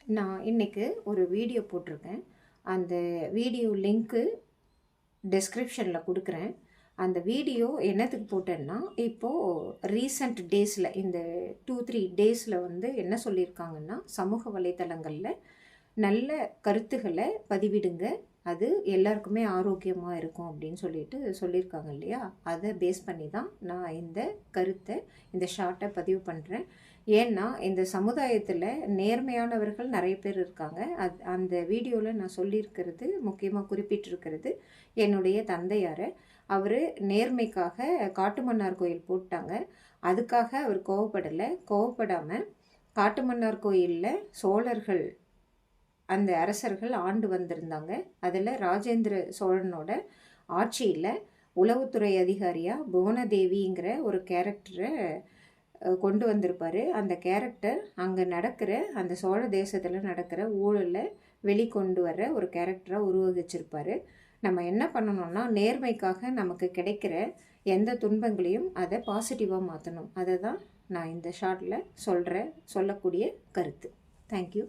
நான் இன்றைக்கு ஒரு வீடியோ போட்டிருக்கேன். அந்த வீடியோ லிங்க்கு டெஸ்கிரிப்ஷனில் கொடுக்குறேன். அந்த வீடியோ என்னத்துக்கு போட்டேன்னா, இப்போது ரீசண்ட் டேஸில் இந்த 2-3 டேஸில் வந்து என்ன சொல்லியிருக்காங்கன்னா, சமூக வலைத்தளங்களில் நல்ல கருத்துக்களை பதிவிடுங்க, அது எல்லாருக்குமே ஆரோக்கியமாக இருக்கும் அப்படின்னு சொல்லியிருக்காங்க இல்லையா? அதை பேஸ் பண்ணி தான் நான் இந்த கருத்தை, இந்த ஷார்ட்டை பதிவு பண்ணுறேன். ஏன்னா இந்த சமுதாயத்தில் நேர்மையானவர்கள் நிறைய பேர் இருக்காங்க. அந்த வீடியோவில் நான் சொல்லியிருக்கிறது, முக்கியமாக குறிப்பிட்டிருக்கிறது என்னுடைய தந்தையாரை. அவர் நேர்மைக்காக காட்டுமன்னார் கோயில் போட்டாங்க. அதுக்காக அவர் கோவப்படாமல் காட்டுமன்னார் கோயிலில் சோழர்கள், அந்த அரசர்கள் ஆண்டு வந்திருந்தாங்க. அதில் ராஜேந்திர சோழனோட ஆட்சியில் உளவுத்துறை அதிகாரியாக புவனதேவிங்கிற ஒரு கேரக்டரை கொண்டு வந்திருப்பார். அந்த கேரக்டர் அங்கே நடக்கிற, அந்த சோழ தேசத்தில் நடக்கிற ஊழலை வெளிக்கொண்டு வர ஒரு கேரக்டராக உருவகிச்சிருப்பார். நம்ம என்ன பண்ணணும்னா, நேர்மைக்காக நமக்கு கிடைக்கிற எந்த துன்பங்களையும் அதை பாசிட்டிவாக மாற்றணும். அதை தான் நான் இந்த ஷார்ட்டில் சொல்லக்கூடிய கருத்து. தேங்க்யூ.